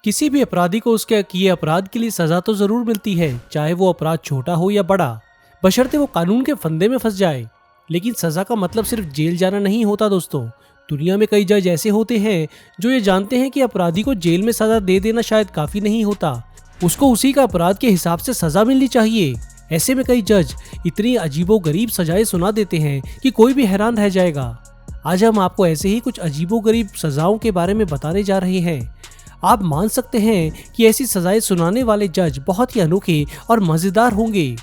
किसी भी अपराधी को उसके किए अपराध के लिए सजा तो जरूर मिलती है, चाहे वो अपराध छोटा हो या बड़ा, बशर्ते वो कानून के फंदे में फंस जाए। लेकिन सजा का मतलब सिर्फ जेल जाना नहीं होता दोस्तों। दुनिया में कई जज ऐसे होते हैं जो ये जानते हैं कि अपराधी को जेल में सजा दे देना शायद काफी नहीं होता, उसको उसी का अपराध के हिसाब से सजा मिलनी चाहिए। ऐसे में कई जज इतनी अजीबोगरीब सजाएं सुना देते हैं कि कोई भी हैरान रह जाएगा। आज हम आपको ऐसे ही कुछ अजीबोगरीब सजाओं के बारे में बताने जा रहे हैं। आप मान सकते हैं कि ऐसी सजाएं सुनाने वाले जज बहुत ही अनोखे और मजेदार होंगे।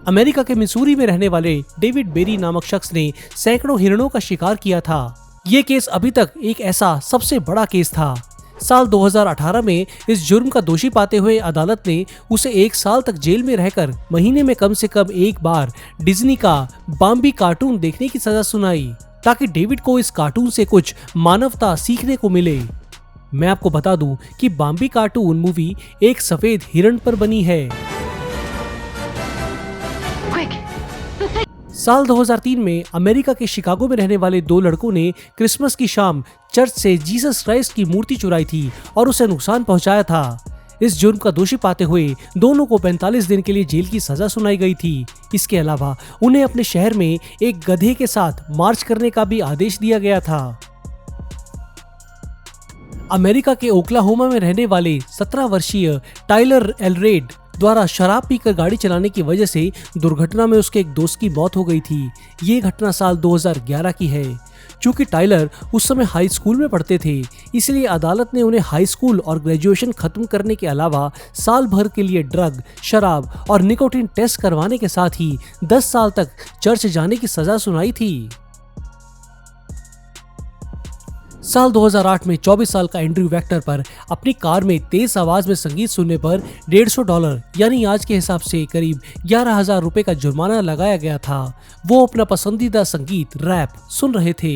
अमेरिका के मिसूरी में रहने वाले डेविड बेरी नामक शख्स ने सैकड़ों हिरणों का शिकार किया था। ये केस अभी तक एक ऐसा सबसे बड़ा केस था। साल 2018 में इस जुर्म का दोषी पाते हुए अदालत ने उसे 1 साल तक जेल में रहकर महीने में कम से कम एक बार डिज्नी का बाम्बी कार्टून देखने की सजा सुनाई, ताकि डेविड को इस कार्टून से कुछ मानवता सीखने को मिले। मैं आपको बता दूं कि बाम्बी कार्टून मूवी एक सफेद हिरण पर बनी है। साल 2003 में अमेरिका के शिकागो में रहने वाले 2 लड़कों ने क्रिसमस की शाम चर्च से जीसस क्राइस्ट की मूर्ति चुराई थी और उसे नुकसान पहुंचाया था। इस जुर्म का दोषी पाते हुए दोनों को 45 दिन के लिए जेल की सजा सुनाई गई थी। इसके अलावा उन्हें अपने शहर में एक गधे के साथ मार्च करने का भी आदेश दिया गया था। अमेरिका के ओक्लाहोमा में रहने वाले 17 वर्षीय टाइलर एलरेड द्वारा शराब पीकर गाड़ी चलाने की वजह से दुर्घटना में उसके एक दोस्त की मौत हो गई थी। ये घटना साल 2011 की है। चूंकि टाइलर उस समय हाई स्कूल में पढ़ते थे, इसलिए अदालत ने उन्हें हाई स्कूल और ग्रेजुएशन खत्म करने के अलावा साल भर के लिए ड्रग, शराब और निकोटीन टेस्ट करवाने के साथ ही 10 साल तक चर्च जाने की सजा सुनाई थी। साल 2008 में 24 साल का एंड्रयू वेक्टर पर अपनी कार में तेज आवाज में संगीत सुनने पर $150 यानी आज के हिसाब से करीब 11,000 रुपए का जुर्माना लगाया गया था। वो अपना पसंदीदा संगीत रैप सुन रहे थे,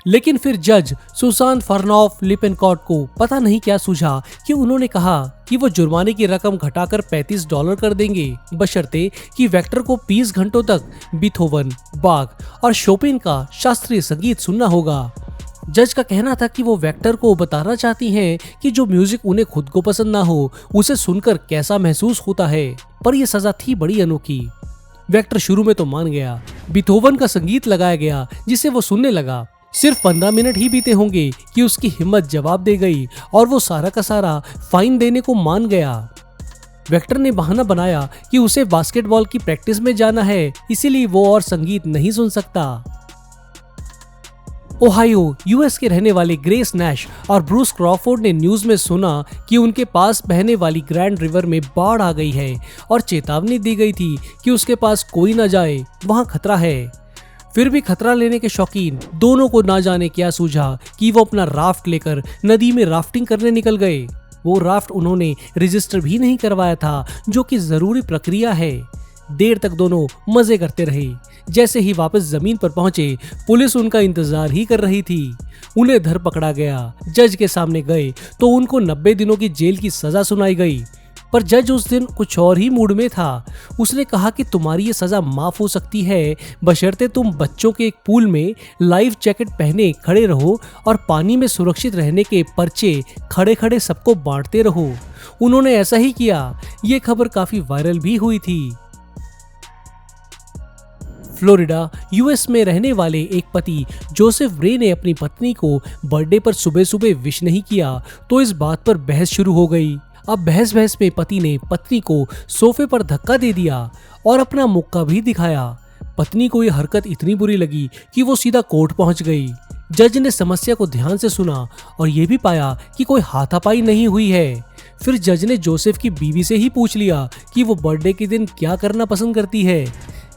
लेकिन फिर जज सुसान फर्नॉफ लिपेनकॉर्ट को पता नहीं क्या सूझा कि उन्होंने कहा कि वो जुर्माने की रकम घटाकर $35 कर देंगे, बशर्ते कि वेक्टर को 20 घंटों तक बीथोवन, बाग और शोपेन का शास्त्रीय संगीत सुनना होगा। जज का कहना था कि वो वेक्टर को बताना चाहती हैं कि जो म्यूजिक उन्हें खुद को पसंद ना हो, उसे सुनकर कैसा महसूस होता है। पर यह सजा थी बड़ी अनोखी। वेक्टर शुरू में तो मान गया। बीथोवन का संगीत लगाया गया जिसे वो सुनने लगा। सिर्फ 15 मिनट ही बीते होंगे कि उसकी हिम्मत जवाब दे गई और वो सारा का सारा फाइन देने को मान गया। वेक्टर ने बहाना बनाया कि उसे बास्केटबॉल की प्रैक्टिस में जाना है, इसीलिए वो और संगीत नहीं सुन सकता। ओहायो यूएस के रहने वाले ग्रेस नैश और ब्रूस क्रॉफोर्ड ने न्यूज में सुना कि उनके पास बहने वाली ग्रैंड रिवर में बाढ़ आ गई है और चेतावनी दी गई थी कि उसके पास कोई न जाए, वहां खतरा है। फिर भी खतरा लेने के शौकीन दोनों को ना जाने क्या सूझा कि वो अपना राफ्ट लेकर नदी में राफ्टिंग करने निकल गए। वो राफ्ट उन्होंने रजिस्टर भी नहीं करवाया था, जो कि जरूरी प्रक्रिया है। देर तक दोनों मजे करते रहे। जैसे ही वापस जमीन पर पहुंचे, पुलिस उनका इंतजार ही कर रही थी। उन्हें धर पकड़ा गया। जज के सामने गए तो उनको 90 दिनों की जेल की सजा सुनाई गई। पर जज उस दिन कुछ और ही मूड में था। उसने कहा कि तुम्हारी ये सजा माफ हो सकती है, बशर्ते तुम बच्चों के एक पूल में लाइफ जैकेट पहने खड़े रहो और पानी में सुरक्षित रहने के पर्चे खड़े खड़े सबको बांटते रहो। उन्होंने ऐसा ही किया। ये खबर काफी वायरल भी हुई थी। फ्लोरिडा यूएस में रहने वाले एक पति जोसेफ रे ने अपनी पत्नी को बर्थडे पर सुबह सुबह विश नहीं किया, तो इस बात पर बहस शुरू हो गई। अब बहस में पति ने पत्नी को सोफे पर धक्का दे दिया और अपना मुक्का भी दिखाया। पत्नी को यह हरकत इतनी बुरी लगी कि वो सीधा कोर्ट पहुंच गई। जज ने समस्या को ध्यान से सुना और ये भी पाया कि कोई हाथापाई नहीं हुई है। फिर जज ने जोसेफ की बीवी से ही पूछ लिया कि वो बर्थडे के दिन क्या करना पसंद करती है।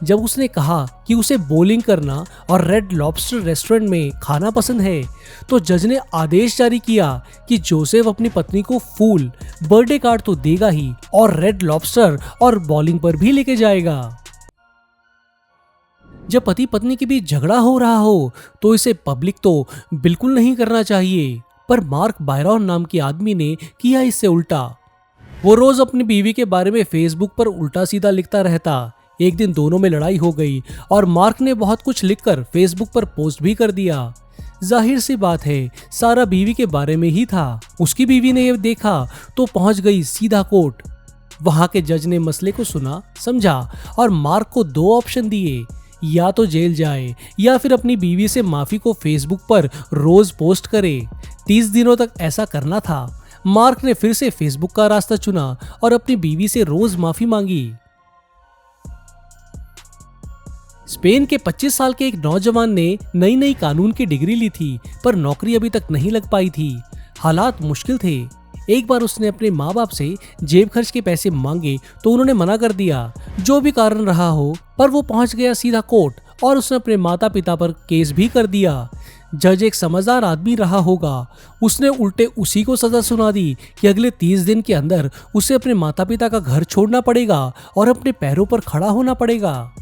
जब उसने कहा कि उसे बोलिंग करना और रेड लॉबस्टर रेस्टोरेंट में खाना पसंद है, तो जज ने आदेश जारी किया कि जोसेफ अपनी पत्नी को फूल, बर्थडे कार्ड तो देगा ही और रेड लॉबस्टर और बॉलिंग पर भी लेके जाएगा। जब पति पत्नी के बीच झगड़ा हो रहा हो तो इसे पब्लिक तो बिल्कुल नहीं करना चाहिए, पर मार्क बायरॉन नाम के आदमी ने किया इससे उल्टा। वो रोज अपनी बीवी के बारे में फेसबुक पर उल्टा सीधा लिखता रहता। एक दिन दोनों में लड़ाई हो गई और मार्क ने बहुत कुछ लिखकर फेसबुक पर पोस्ट भी कर दिया। जाहिर सी बात है सारा बीवी के बारे में ही था। उसकी बीवी ने यह देखा तो पहुंच गई सीधा कोर्ट। वहां के जज ने मसले को सुना, समझा और मार्क को 2 ऑप्शन दिए, या तो जेल जाए या फिर अपनी बीवी से माफी को फेसबुक पर रोज पोस्ट करे। 30 दिनों तक ऐसा करना था। मार्क ने फिर से फेसबुक का रास्ता चुना और अपनी बीवी से रोज माफी मांगी। स्पेन के 25 साल के एक नौजवान ने नई नई कानून की डिग्री ली थी, पर नौकरी अभी तक नहीं लग पाई थी। हालात मुश्किल थे। एक बार उसने अपने माँ बाप से जेब खर्च के पैसे मांगे तो उन्होंने मना कर दिया। जो भी कारण रहा हो, पर वो पहुंच गया सीधा कोर्ट और उसने अपने माता पिता पर केस भी कर दिया। जज एक समझदार आदमी रहा होगा। उसने उल्टे उसी को सजा सुना दी कि अगले 30 दिन के अंदर उसे अपने माता पिता का घर छोड़ना पड़ेगा और अपने पैरों पर खड़ा होना पड़ेगा।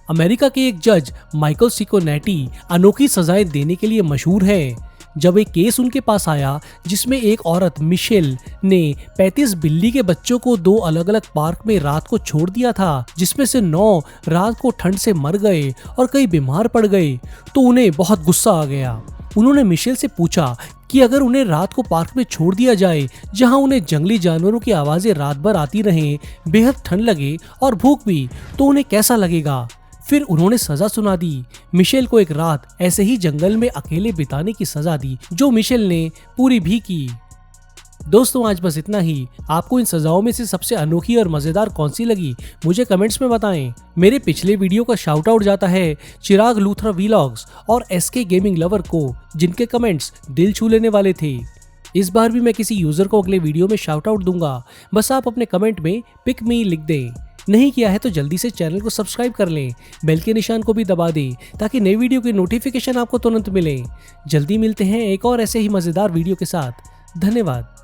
अमेरिका के एक जज माइकल सिकोनेटी अनोखी सजाएं देने के लिए मशहूर है। जब एक केस उनके पास आया जिसमें एक औरत मिशेल ने 35 बिल्ली के बच्चों को 2 अलग अलग पार्क में रात को छोड़ दिया था, जिसमें से 9 रात को ठंड से मर गए और कई बीमार पड़ गए, तो उन्हें बहुत गुस्सा आ गया। उन्होंने मिशेल से पूछा कि अगर उन्हें रात को पार्क में छोड़ दिया जाए जहां उन्हें जंगली जानवरों की आवाजें रात भर आती रहें, बेहद ठंड लगे और भूख भी, तो उन्हें कैसा लगेगा। फिर उन्होंने सजा सुना दी। मिशेल को एक रात ऐसे ही जंगल में अकेले बिताने की सजा दी, जो मिशेल ने पूरी भी की। दोस्तों, आज बस इतना ही। आपको इन सजाओं में से सबसे अनोखी और मजेदार कौन सी लगी, मुझे कमेंट्स में बताएं। मेरे पिछले वीडियो का शाउट आउट जाता है चिराग लूथरा व्लॉग्स और एसके गेमिंग लवर को, जिनके कमेंट्स दिल छू लेने वाले थे। इस बार भी मैं किसी यूजर को अगले वीडियो में शाउट आउट दूंगा। बस आप अपने कमेंट में पिक मी लिख दें। नहीं किया है तो जल्दी से चैनल को सब्सक्राइब कर लें, बेल के निशान को भी दबा दें ताकि नई वीडियो की नोटिफिकेशन आपको तुरंत मिले। जल्दी मिलते हैं एक और ऐसे ही मजेदार वीडियो के साथ। धन्यवाद।